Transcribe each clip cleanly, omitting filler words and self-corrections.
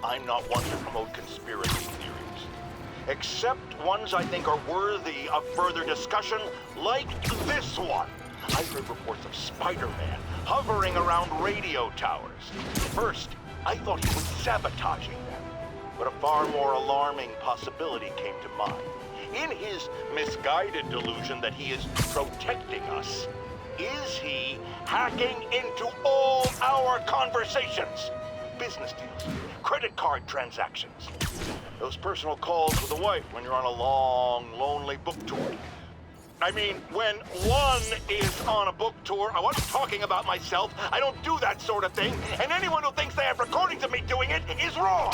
I'm not one to promote conspiracy theories. Except ones I think are worthy of further discussion, like this one. I heard reports of Spiderman hovering around radio towers. First, I thought he was sabotaging them. But a far more alarming possibility came to mind. In his misguided delusion that he is protecting us, is he hacking into all our conversations? Business deals, credit card transactions, those personal calls with the wife when you're on a long, lonely book tour. I mean, when one is on a book tour, I wasn't talking about myself. I don't do that sort of thing, and anyone who thinks they have recordings of me doing it is wrong.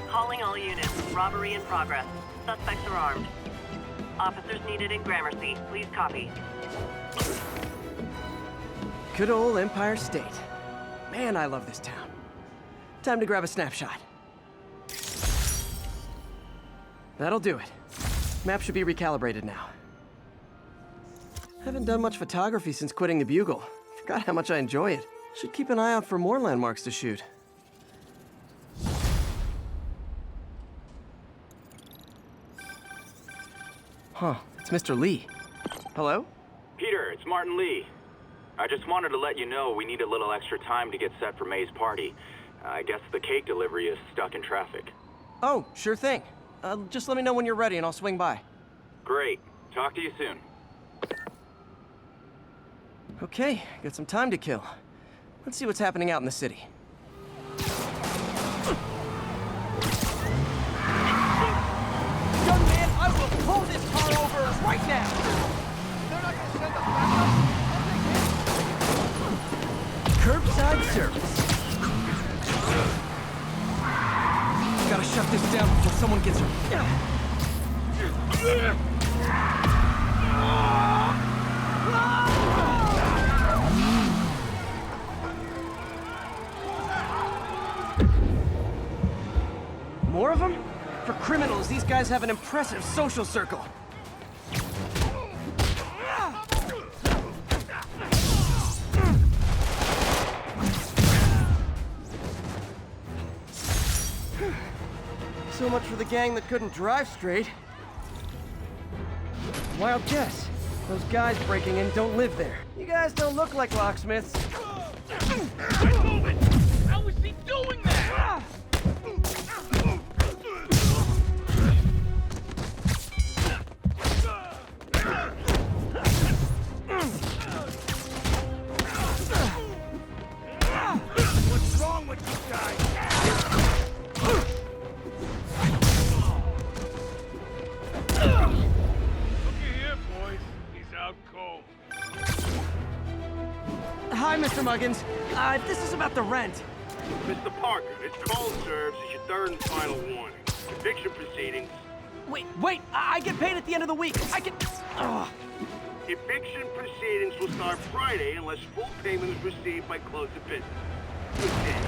Calling all units. Robbery in progress. Suspects are armed. Officers needed in Gramercy. Please copy. Good old Empire State. Man, I love this town. Time to grab a snapshot. That'll do it. Map should be recalibrated now. Haven't done much photography since quitting the Bugle. Forgot how much I enjoy it. Should keep an eye out for more landmarks to shoot. Huh, it's Mr. Lee. Hello? Peter, it's Martin Lee. I just wanted to let you know we need a little extra time to get set for May's party. I guess the cake delivery is stuck in traffic. Oh, sure thing. Just let me know when you're ready and I'll swing by. Great. Talk to you soon. Okay, got some time to kill. Let's see what's happening out in the city. Gunman, I will pull this car over right now! They're not gonna send us back. Curbside service. Gotta shut this down before someone gets her. More of them? For criminals, these guys have an impressive social circle. So much for the gang that couldn't drive straight. Wild guess. Those guys breaking in don't live there. You guys don't look like locksmiths. Quit moving! How is he doing that? What's wrong with you guys? Looky here, boys. He's out cold. Hi, Mr. Muggins. This is about the rent. Mr. Parker, this call serves as your third and final warning. Eviction proceedings. Wait! I get paid at the end of the week. I can... Ugh. Eviction proceedings will start Friday unless full payment is received by close of business. Good day.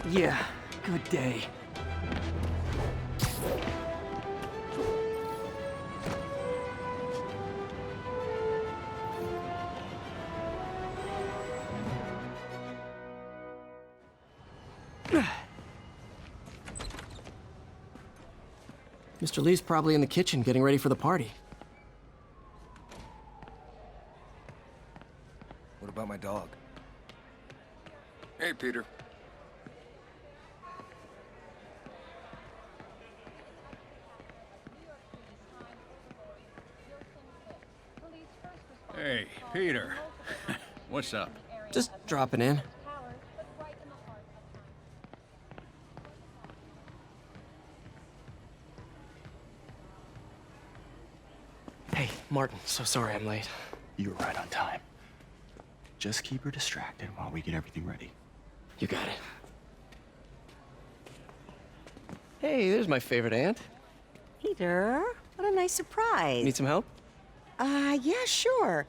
Yeah, good day. Mr. Lee's probably in the kitchen getting ready for the party. What about my dog? Hey, Peter. Hey, Peter. What's up? Just dropping in. Hey, Martin, so sorry I'm late. You were right on time. Just keep her distracted while we get everything ready. You got it. Hey, there's my favorite aunt. Peter, what a nice surprise. Need some help? Yeah, sure.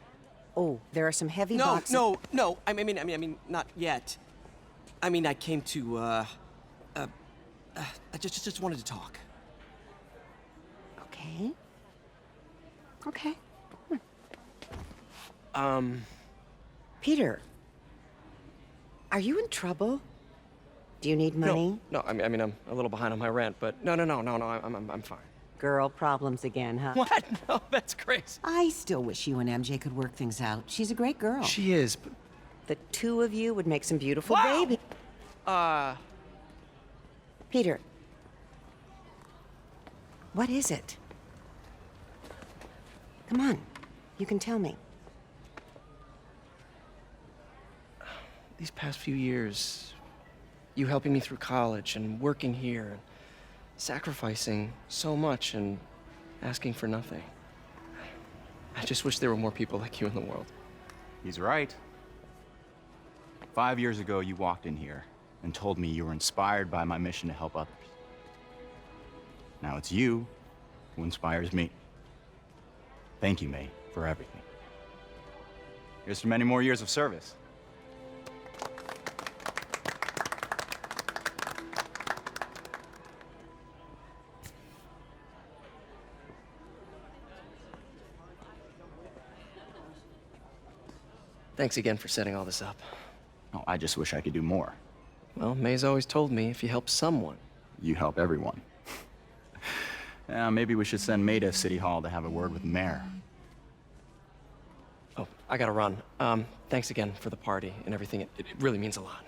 Oh, there are some heavy boxes. No. I mean, not yet. I mean, I came to, I just wanted to talk. Okay. Okay. Peter. Are you in trouble? Do you need money? No, I mean, I'm a little behind on my rent, but no, I'm fine. Girl problems again, huh? What? No, that's crazy. I still wish you and MJ could work things out. She's a great girl. She is, but... The two of you would make some beautiful Wow! baby. Peter. What is it? Come on. You can tell me. These past few years, you helping me through college and working here, and sacrificing so much and asking for nothing. I just wish there were more people like you in the world. He's right. 5 years ago, you walked in here and told me you were inspired by my mission to help others. Now it's you who inspires me. Thank you, May, for everything. Here's to many more years of service. Thanks again for setting all this up. Oh, I just wish I could do more. Well, May's always told me if you help someone... You help everyone. Maybe we should send May to City Hall to have a word with the mayor. Oh, I gotta run. Thanks again for the party and everything. It really means a lot.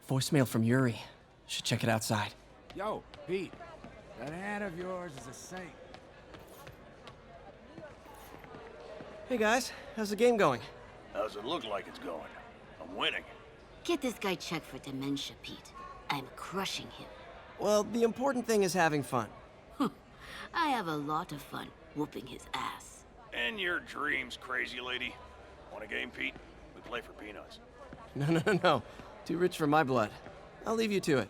Voicemail from Yuri. Should check it outside. Yo, Pete. That hand of yours is a saint. Hey guys, how's the game going? How's it look like it's going? I'm winning. Get this guy checked for dementia, Pete. I'm crushing him. Well, the important thing is having fun. I have a lot of fun whooping his ass. And your dreams, crazy lady. Want a game, Pete? We play for peanuts. No. Too rich for my blood. I'll leave you to it.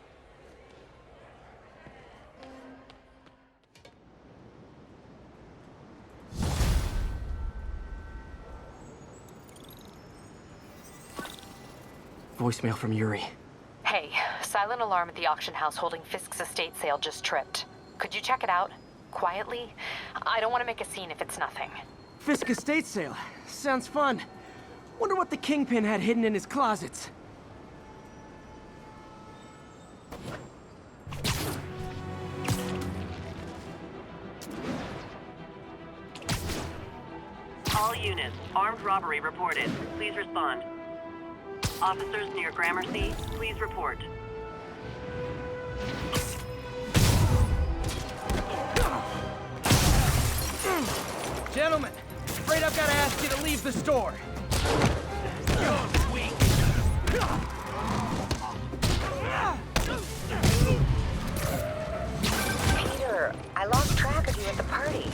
Voicemail from Yuri. Hey, silent alarm at the auction house holding Fisk's estate sale just tripped. Could you check it out? Quietly? I don't want to make a scene if it's nothing. Fisk estate sale. Sounds fun. Wonder what the Kingpin had hidden in his closets. All units, armed robbery reported. Please respond. Officers near Gramercy, please report. Gentlemen, afraid I've got to ask you to leave the store. Peter, I lost track of you at the party.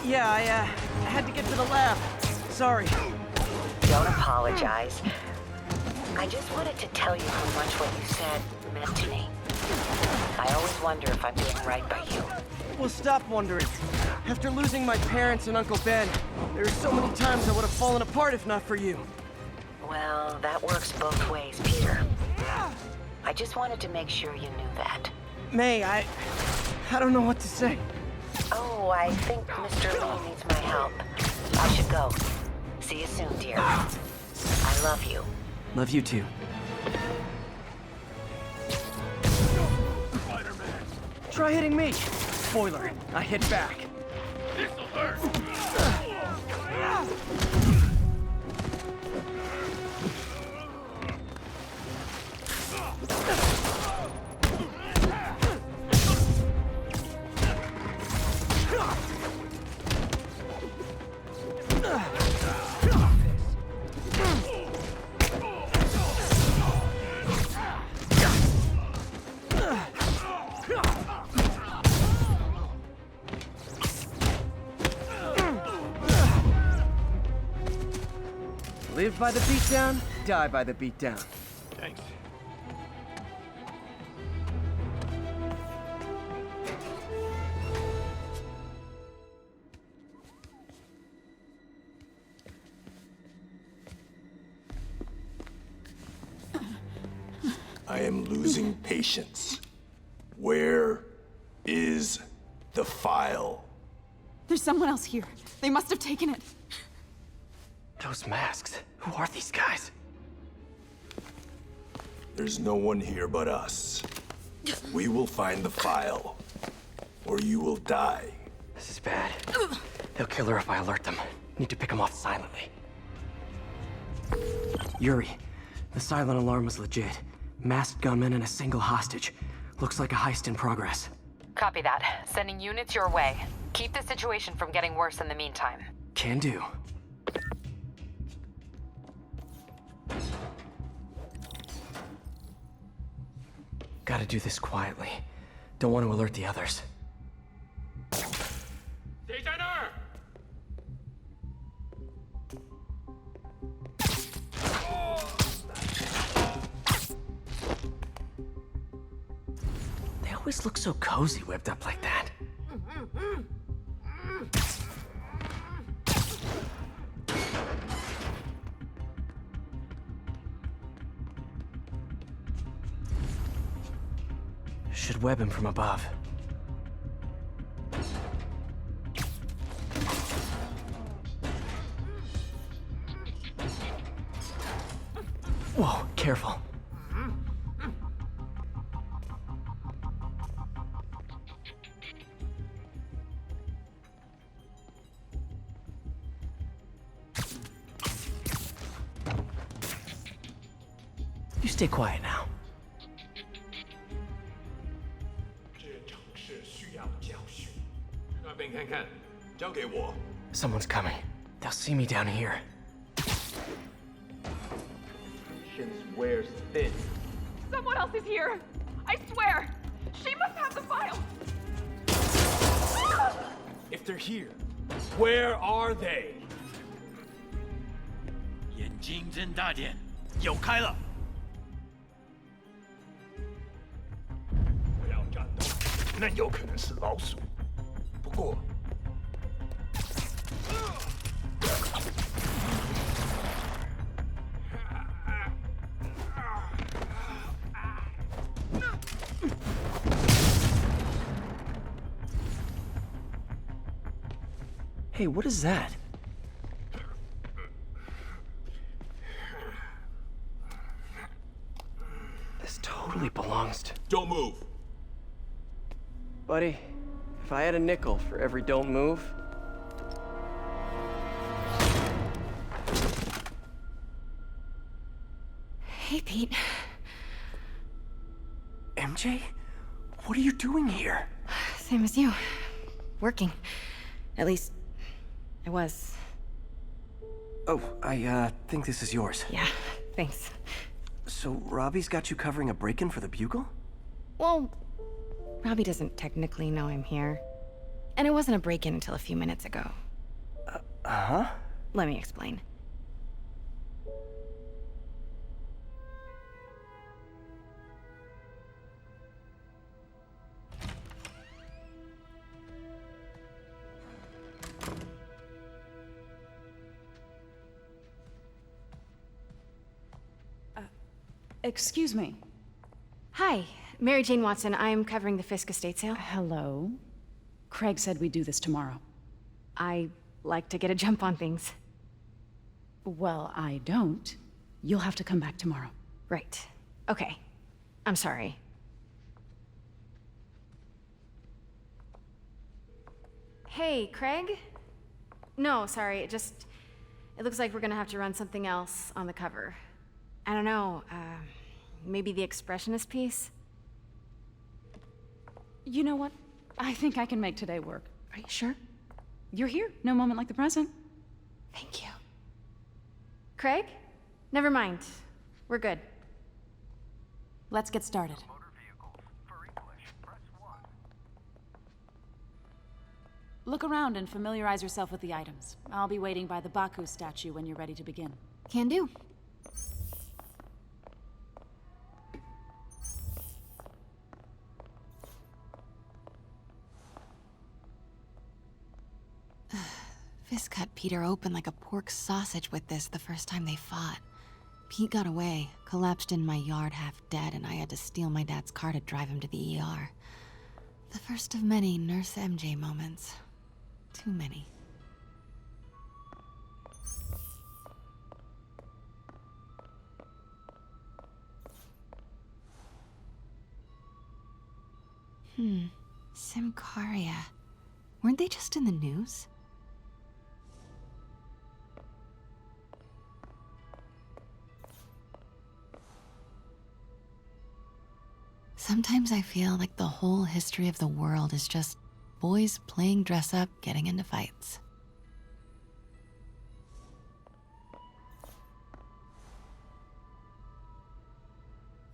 Yeah, I had to get to the lab. Sorry. Don't apologize. I just wanted to tell you how much what you said meant to me. I always wonder if I'm doing right by you. Well, stop wondering. After losing my parents and Uncle Ben, there are so many times I would have fallen apart if not for you. Well, that works both ways, Peter. I just wanted to make sure you knew that. May, I don't know what to say. Oh, I think Mr. Lee needs my help. I should go. See you soon, dear. I love you. Love you too. Spider-Man! Try hitting me. Spoiler, I hit back. This'll hurt! Live by the beatdown, die by the beatdown. Thanks. I am losing patience. Where is the file? There's someone else here. They must have taken it. Those masks. Who are these guys? There's no one here but us. We will find the file, or you will die. This is bad. They'll kill her if I alert them. Need to pick them off silently. Yuri, the silent alarm was legit. Masked gunmen and a single hostage. Looks like a heist in progress. Copy that. Sending units your way. Keep the situation from getting worse in the meantime. Can do. Gotta do this quietly. Don't want to alert the others. They always look so cozy whipped up like that. Should web him from above. Whoa, careful. You stay quiet now. Someone's coming. They'll see me down here. Wears thin. Someone else is here. I swear. She must have the file. If they're here, where are they? 眼睛睁大点，有开了。不要战斗，那有可能是老鼠。不过， Hey, what is that? This totally belongs to... Don't move. Buddy, if I had a nickel for every don't move... Hey, Pete. MJ? What are you doing here? Same as you. Working. At least, I was. Oh, I think this is yours. Yeah, thanks. So, Robbie's got you covering a break-in for the Bugle? Well, Robbie doesn't technically know I'm here. And it wasn't a break-in until a few minutes ago. Uh-huh? Let me explain. Excuse me. Hi, Mary Jane Watson. I'm covering the Fisk estate sale. Hello. Craig said we'd do this tomorrow. I like to get a jump on things. Well, I don't. You'll have to come back tomorrow. Right. Okay. I'm sorry. Hey, Craig? No, sorry. It looks like we're gonna have to run something else on the cover. I don't know, maybe the expressionist piece? You know what? I think I can make today work. Are you sure? You're here. No moment like the present. Thank you. Craig? Never mind. We're good. Let's get started. Look around and familiarize yourself with the items. I'll be waiting by the Baku statue when you're ready to begin. Can do. Fisk cut Peter open like a pork sausage with this the first time they fought. Pete got away, collapsed in my yard half dead, and I had to steal my dad's car to drive him to the ER. The first of many Nurse MJ moments. Too many. Simcaria. Weren't they just in the news? Sometimes I feel like the whole history of the world is just boys playing dress up, getting into fights.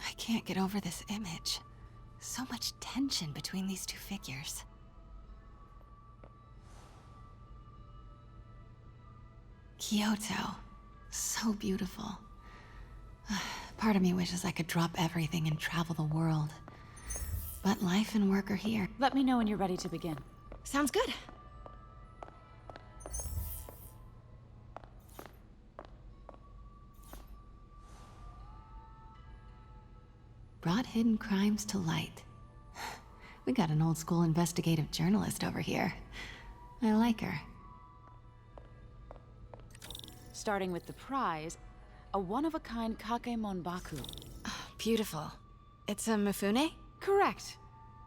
I can't get over this image. So much tension between these two figures. Kyoto. So beautiful. Part of me wishes I could drop everything and travel the world. But life and work are here. Let me know when you're ready to begin. Sounds good. Brought hidden crimes to light. We got an old school investigative journalist over here. I like her. Starting with the prize, a one-of-a-kind Kakemon Baku. Beautiful. It's a Mifune? Correct.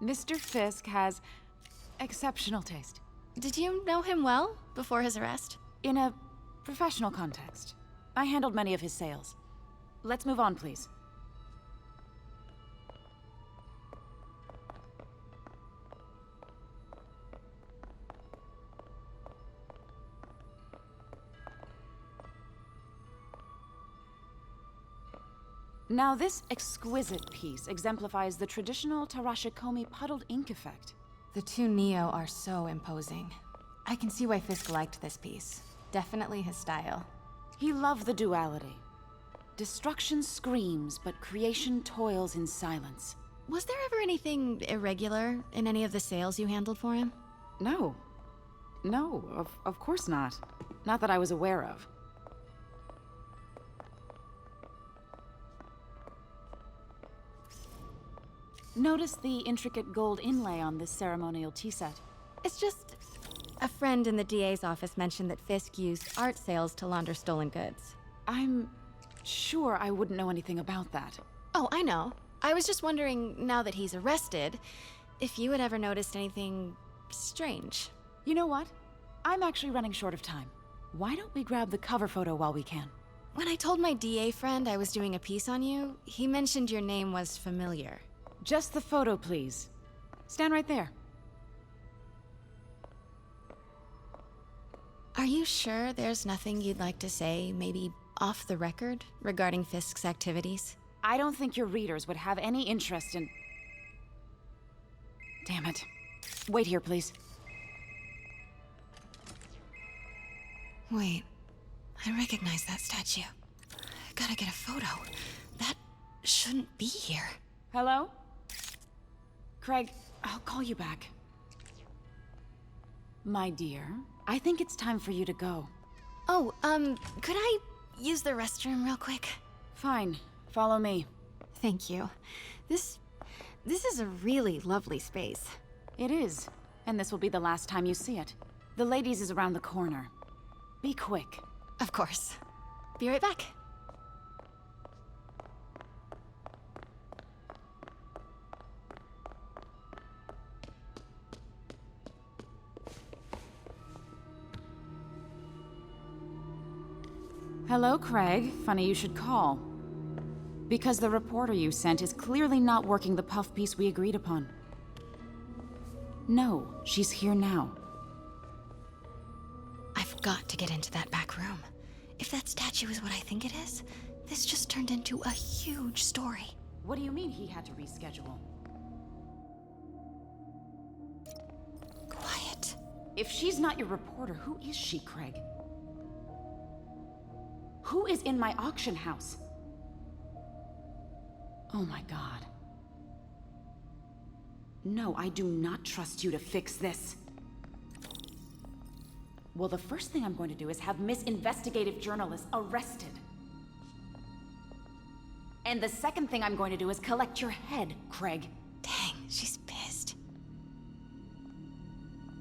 Mr. Fisk has exceptional taste. Did you know him well before his arrest? In a professional context. I handled many of his sales. Let's move on, please. Now, this exquisite piece exemplifies the traditional Tarashikomi puddled ink effect. The two Neo are so imposing. I can see why Fisk liked this piece. Definitely his style. He loved the duality. Destruction screams, but creation toils in silence. Was there ever anything irregular in any of the sales you handled for him? No. No, of course not. Not that I was aware of. Notice the intricate gold inlay on this ceremonial tea set. It's just... a friend in the DA's office mentioned that Fisk used art sales to launder stolen goods. I'm sure I wouldn't know anything about that. Oh, I know. I was just wondering, now that he's arrested, if you had ever noticed anything strange. You know what? I'm actually running short of time. Why don't we grab the cover photo while we can? When I told my DA friend I was doing a piece on you, he mentioned your name was familiar. Just the photo, please. Stand right there. Are you sure there's nothing you'd like to say, maybe off the record, regarding Fisk's activities? I don't think your readers would have any interest in... Damn it. Wait here, please. Wait, I recognize that statue. I gotta get a photo. That shouldn't be here. Hello? Craig, I'll call you back. My dear, I think it's time for you to go. Oh, could I use the restroom real quick? Fine. Follow me. Thank you. This is a really lovely space. It is. And this will be the last time you see it. The ladies is around the corner. Be quick. Of course. Be right back. Hello, Craig. Funny you should call. Because the reporter you sent is clearly not working the puff piece we agreed upon. No, she's here now. I've got to get into that back room. If that statue is what I think it is, this just turned into a huge story. What do you mean he had to reschedule? Quiet. If she's not your reporter, who is she, Craig? Who is in my auction house? Oh my God. No, I do not trust you to fix this. Well, the first thing I'm going to do is have Miss Investigative Journalist arrested. And the second thing I'm going to do is collect your head, Craig. Dang, she's pissed.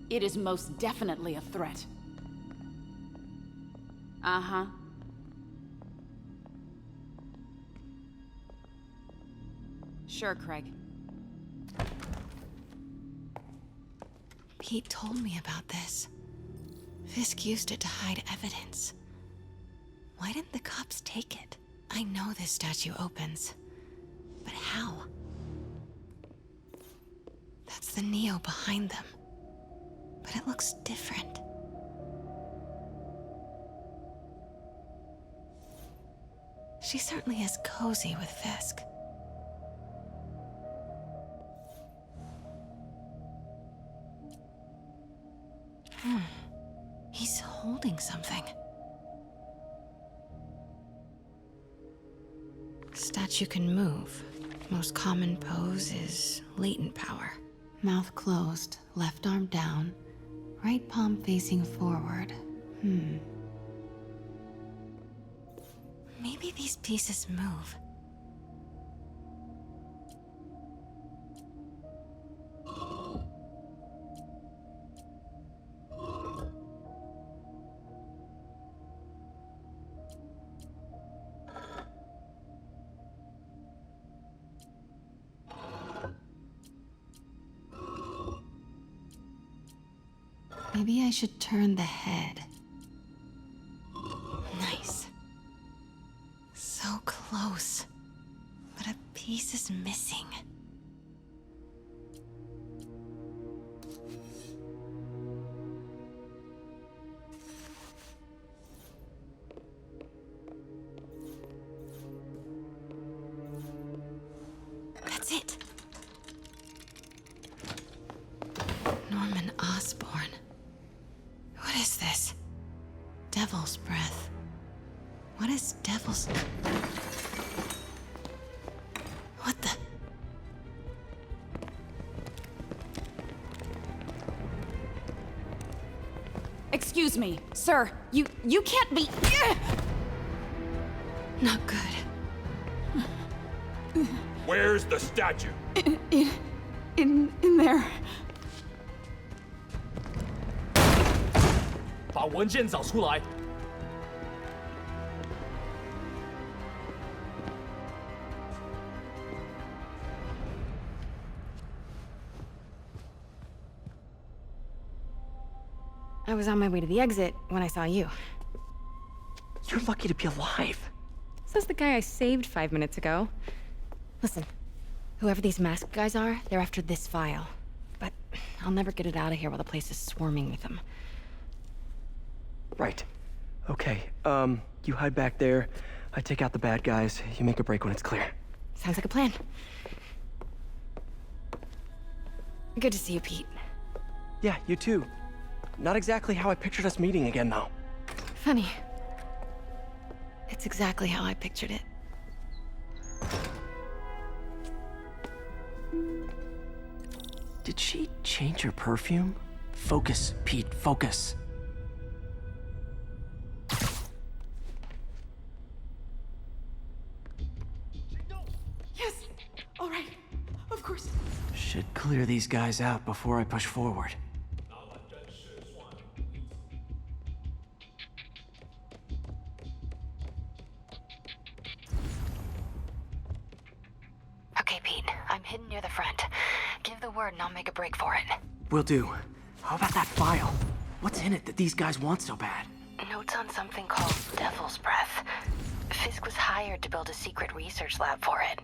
It is most definitely a threat. Uh-huh. Sure, Craig. Pete told me about this. Fisk used it to hide evidence. Why didn't the cops take it? I know this statue opens, but how? That's the Neo behind them, but it looks different. She certainly is cozy with Fisk. He's holding something. Statue can move. Most common pose is latent power. Mouth closed, left arm down, right palm facing forward. Maybe these pieces move. Maybe I should turn the head. Nice. So close. But a piece is missing. That's it. Norman Osborn. What is this? Devil's breath. What is devil's... What the... Excuse me, sir. You can't be... Not good. Where's the statue? In there. 把文件找出来。 I was on my way to the exit when I saw you. You're lucky to be alive. Says the guy I saved 5 minutes ago. Listen, whoever these masked guys are, they're after this file. But I'll never get it out of here while the place is swarming with them. Right. Okay, you hide back there. I take out the bad guys. You make a break when it's clear. Sounds like a plan. Good to see you, Pete. Yeah, you too. Not exactly how I pictured us meeting again, though. Funny. It's exactly how I pictured it. Did she change her perfume? Focus, Pete, focus. Yes! All right. Of course. Should clear these guys out before I push forward. Okay, Pete. I'm hidden near the front. Give the word and I'll make a break for it. Will do. How about that file? What's in it that these guys want so bad? Notes on something called Devil's Breath. Fisk was hired to build a secret research lab for it.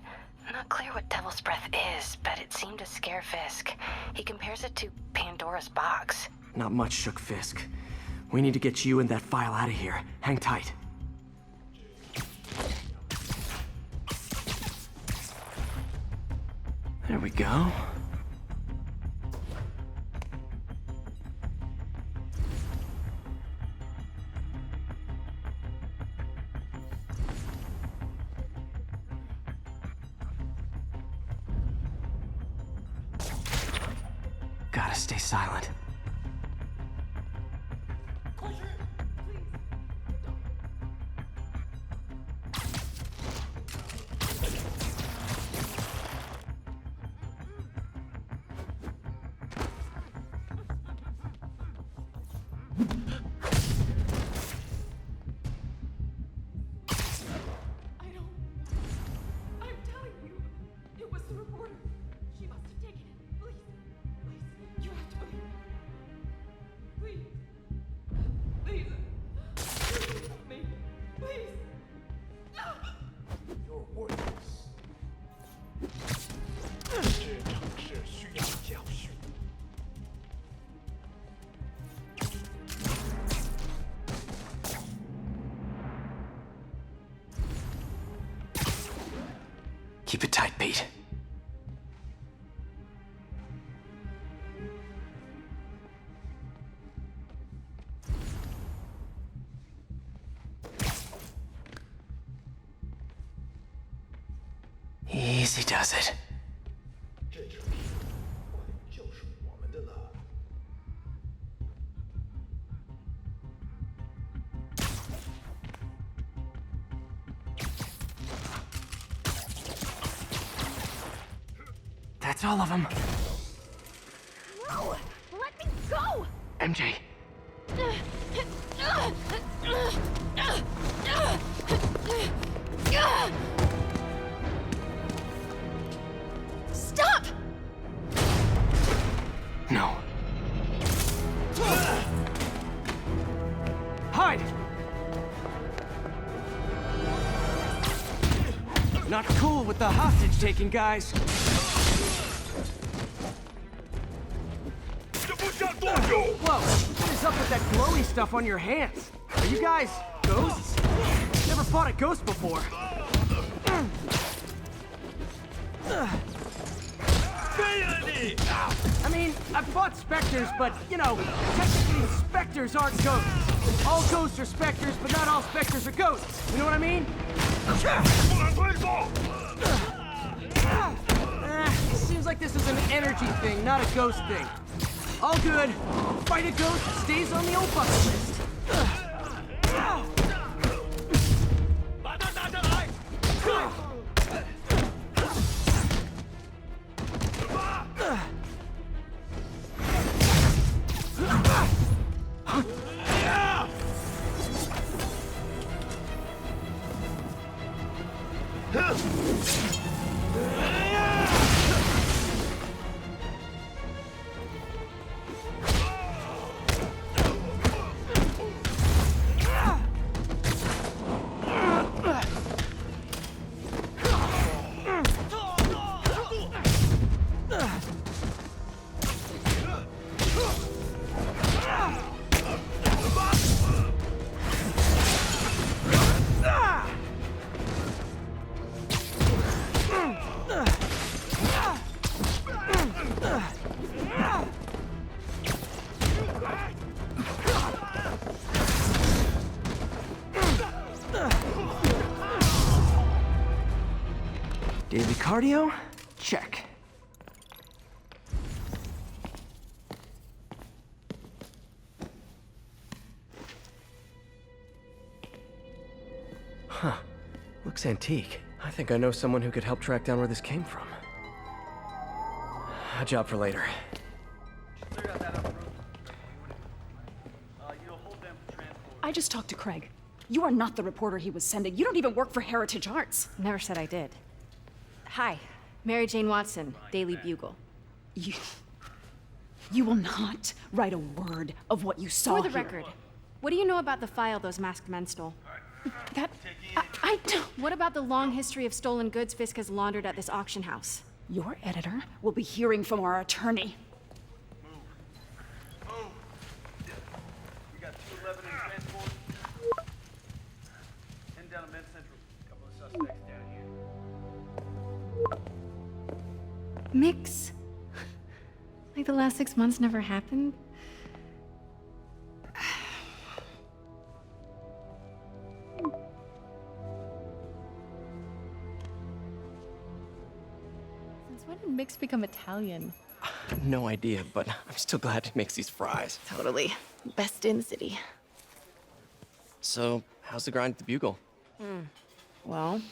Not clear what Devil's Breath is, but it seemed to scare Fisk. He compares it to Pandora's box. Not much shook Fisk. We need to get you and that file out of here. Hang tight. There we go. Gotta stay silent. I'm telling you, it was the reporter. She must have taken it. Please, you have to believe me. Please, help me, please. You're worthless. 这场事需要教训。Keep it tight, Pete. Easy does it. 这城市或许就是我们的了。That's all of them. No! Let me go! MJ. Stop! No. Hide! Not cool with the hostage taking, guys. Whoa! What is up with that glowy stuff on your hands? Are you guys ghosts? Never fought a ghost before. I mean, I've fought specters, but, you know, technically specters aren't ghosts. All ghosts are specters, but not all specters are ghosts. You know what I mean? Seems like this is an energy thing, not a ghost thing. All good. Fight a ghost stays on the old bucket list. Daily cardio? Check. Huh. Looks antique. I think I know someone who could help track down where this came from. A job for later. I just talked to Craig. You are not the reporter he was sending. You don't even work for Heritage Arts. Never said I did. Hi, Mary Jane Watson, Daily Bugle. You will not write a word of what you saw For the here. record, what do you know about the file those masked men stole? I don't. What about the long history of stolen goods Fisk has laundered at this auction house? Your editor will be hearing from our attorney. We got 211 in transport. 10 down to Med Central. Couple of suspects down here. Mix? Like the last 6 months never happened? Since when did Mix become Italian? No idea, but I'm still glad he makes these fries. Totally. Best in the city. So, how's the grind at the Bugle? Well,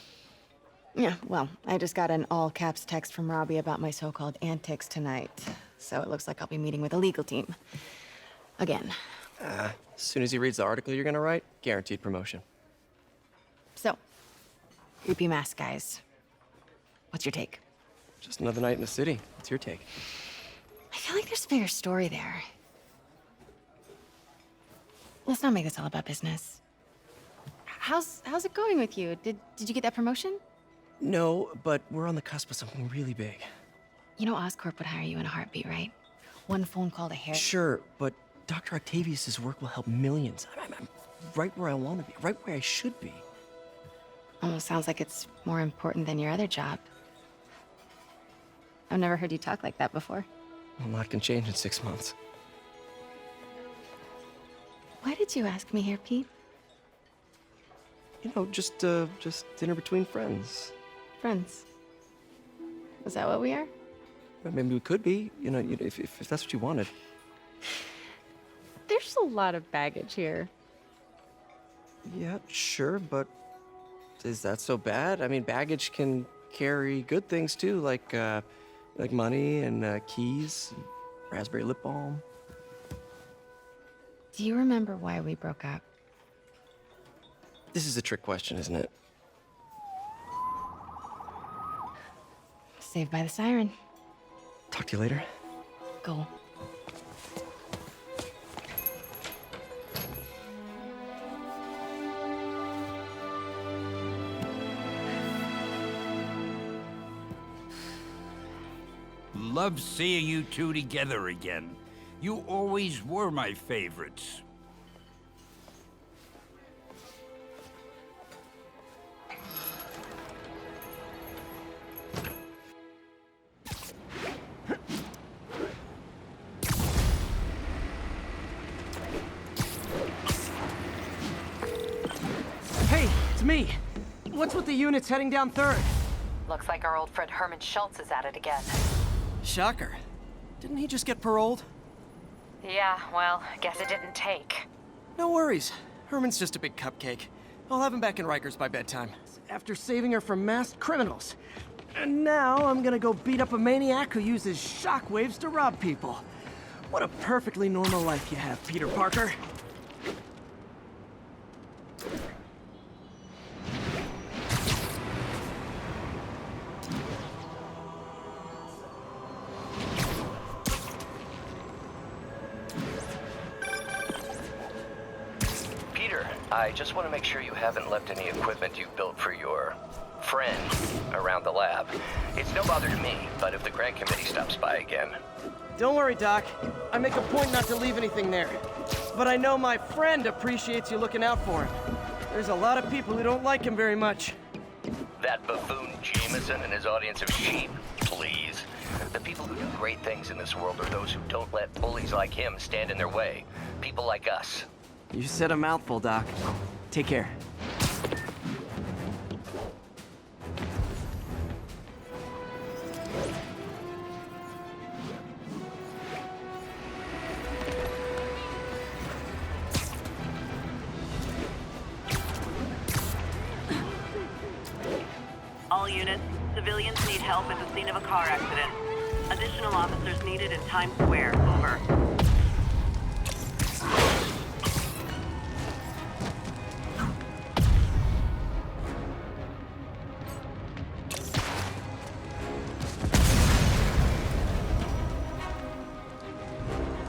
I just got an all-caps text from Robbie about my so-called antics tonight. So it looks like I'll be meeting with a legal team. Again. As soon as he reads the article you're gonna write, guaranteed promotion. So, creepy mask guys. What's your take? Just another night in the city. What's your take? I feel like there's a bigger story there. Let's not make this all about business. How's it going with you? Did you get that promotion? No, but we're on the cusp of something really big. You know Oscorp would hire you in a heartbeat, right? One phone call to Harry. Sure, but Dr. Octavius's work will help millions. I'm right where I want to be, right where I should be. Almost sounds like it's more important than your other job. I've never heard you talk like that before. A lot can change in 6 months. Why did you ask me here, Pete? You know, just dinner between friends. Friends. Is that what we are? Well, maybe we could be, you know, if that's what you wanted. There's a lot of baggage here. Yeah, sure, but is that so bad? I mean, baggage can carry good things too, like money and keys, and raspberry lip balm. Do you remember why we broke up? This is a trick question, isn't it? Saved by the siren. Talk to you later. Go. Love seeing you two together again. You always were my favorites. Hey, it's me. What's with the units heading down 3rd? Looks like our old friend Herman Schultz is at it again. Shocker. Didn't he just get paroled? Yeah, well, guess it didn't take. No worries. Herman's just a big cupcake. I'll have him back in Rikers by bedtime. After saving her from masked criminals. And now I'm gonna go beat up a maniac who uses shockwaves to rob people. What a perfectly normal life you have, Peter Parker. I just want to make sure you haven't left any equipment you've built for your friend around the lab. It's no bother to me, but if the grant committee stops by again... Don't worry, Doc. I make a point not to leave anything there. But I know my friend appreciates you looking out for him. There's a lot of people who don't like him very much. That buffoon Jameson and his audience of sheep, please. The people who do great things in this world are those who don't let bullies like him stand in their way. People like us. You said a mouthful, Doc. Take care. All units, civilians need help at the scene of a car accident. Additional officers needed in Times Square. Over.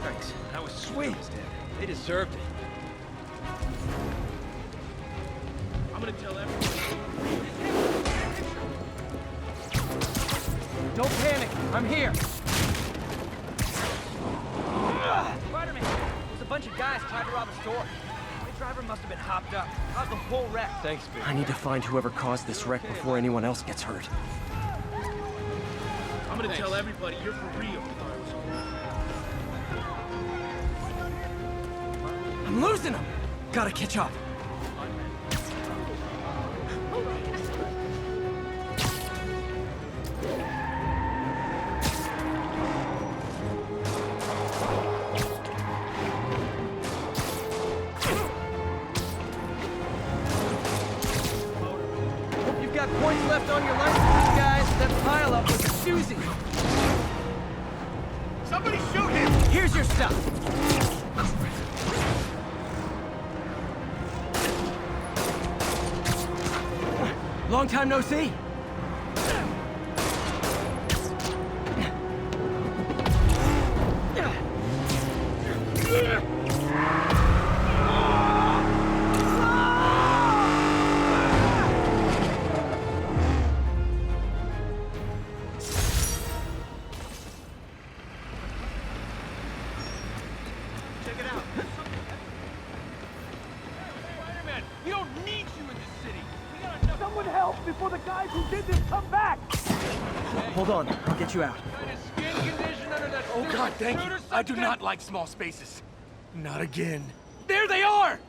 Thanks. That was sweet. They deserved it. I'm gonna tell everyone. Don't panic. I'm here. Spiderman! There's a bunch of guys trying to rob a store. The driver must have been hopped up. Caused the whole wreck. Thanks, Big. I need to find whoever caused this wreck before anyone else gets hurt. I'm gonna tell everybody you're for real. I'm losing them. Gotta catch up. Hope you've got points left on your licenses, guys. That pileup was a doozy. Somebody shoot him! Here's your stuff. Long time no see. Check it out. Spider-Man, we don't need you in this city. We got enough. Someone help before the guys who did this come back. Hold on, I'll get you out. Kind of skin condition under that. Oh God, thank you. I do not like small spaces. Not again. There they are!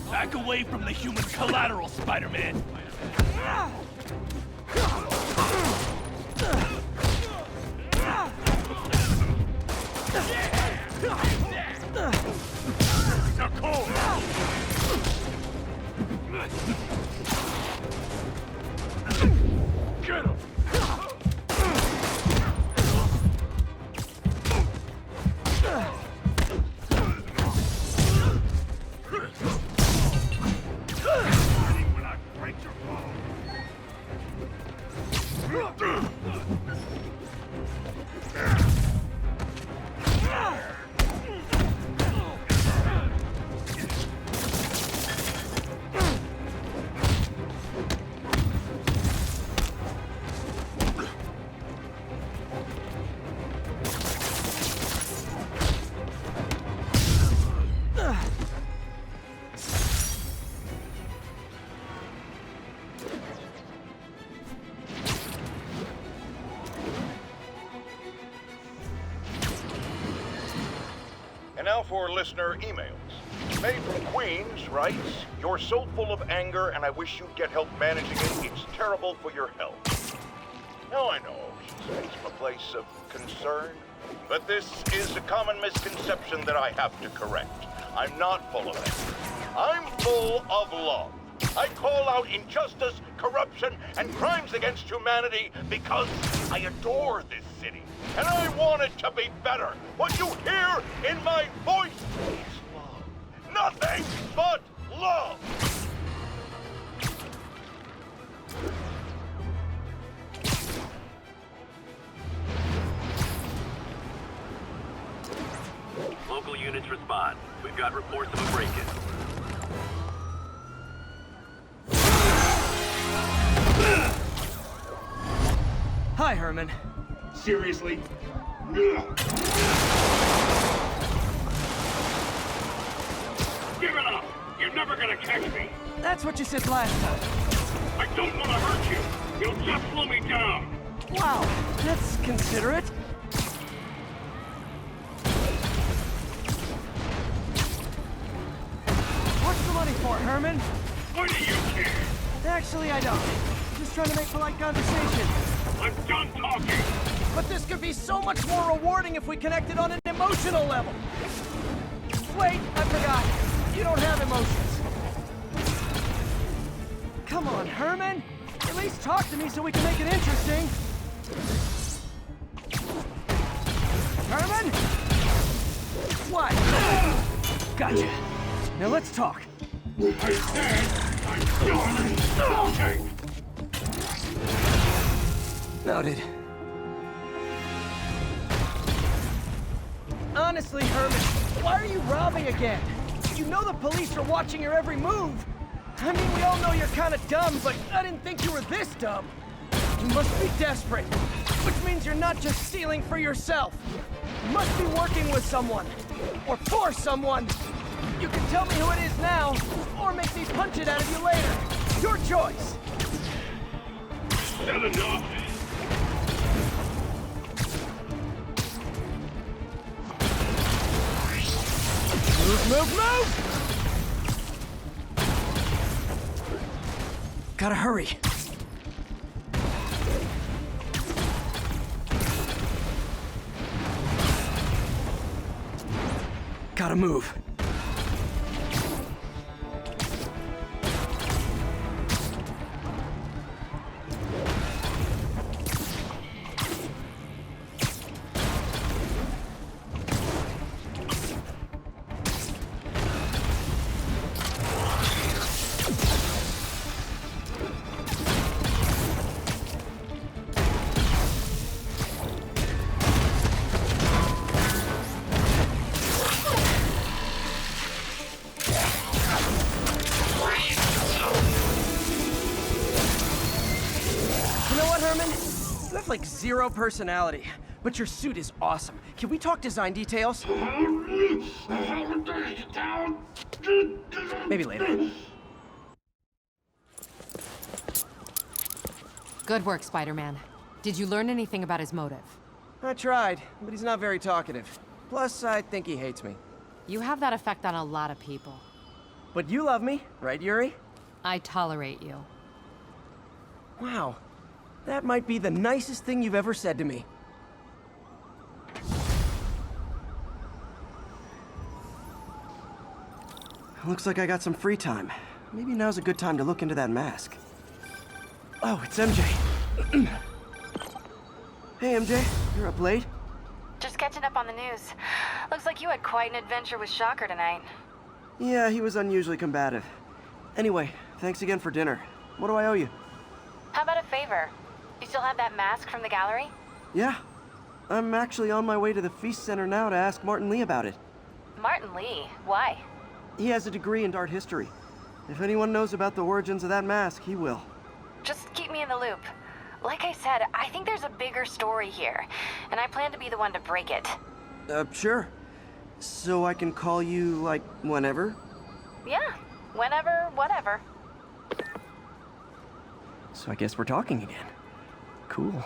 Back away from the human collateral, Spider-Man. So cool. Get him! And now for listener emails. May from Queens writes, "You're so full of anger and I wish you'd get help managing it. It's terrible for your health." Now I know she's coming from a place of concern, but this is a common misconception that I have to correct. I'm not full of anger. I'm full of love. I call out injustice, corruption, and crimes against humanity because I adore this city. And I want it to be better. What you hear in my voice is love. Nothing but love. Local units respond. We've got reports of a break-in. Hi, Herman. Seriously? Give it up! You're never gonna catch me! That's what you said last time. I don't want to hurt you! You'll just slow me down! Wow, that's considerate. What's the money for, Herman? What do you care? Actually, I don't. Just trying to make polite conversation. I'm done talking! But this could be so much more rewarding if we connected on an emotional level. Wait, I forgot. You don't have emotions. Come on, Herman. At least talk to me so we can make it interesting. Herman? What? Gotcha. Now let's talk. I said I'm done talking! Noted. Honestly, Herman, why are you robbing again? You know the police are watching your every move. I mean, we all know you're kind of dumb, but I didn't think you were this dumb. You must be desperate, which means you're not just stealing for yourself. You must be working with someone, or for someone. You can tell me who it is now, or make me punch it out of you later. Your choice. Said enough! Move! Gotta hurry. Gotta move. zero personality. But your suit is awesome. Can we talk design details? Maybe later. Good work, Spider-Man. Did you learn anything about his motive? I tried, but he's not very talkative. Plus, I think he hates me. You have that effect on a lot of people. But you love me, right, Yuri? I tolerate you. Wow. That might be the nicest thing you've ever said to me. Looks like I got some free time. Maybe now's a good time to look into that mask. Oh, it's MJ. Hey, MJ. You're up late? Just catching up on the news. Looks like you had quite an adventure with Shocker tonight. Yeah, he was unusually combative. Anyway, thanks again for dinner. What do I owe you? How about a favor? You still have that mask from the gallery? Yeah. I'm actually on my way to the Feast Center now to ask Martin Lee about it. Martin Lee? Why? He has a degree in art history. If anyone knows about the origins of that mask, he will. Just keep me in the loop. Like I said, I think there's a bigger story here, and I plan to be the one to break it. Sure. So I can call you, like, whenever? Yeah, whenever, whatever. So I guess we're talking again. Cool.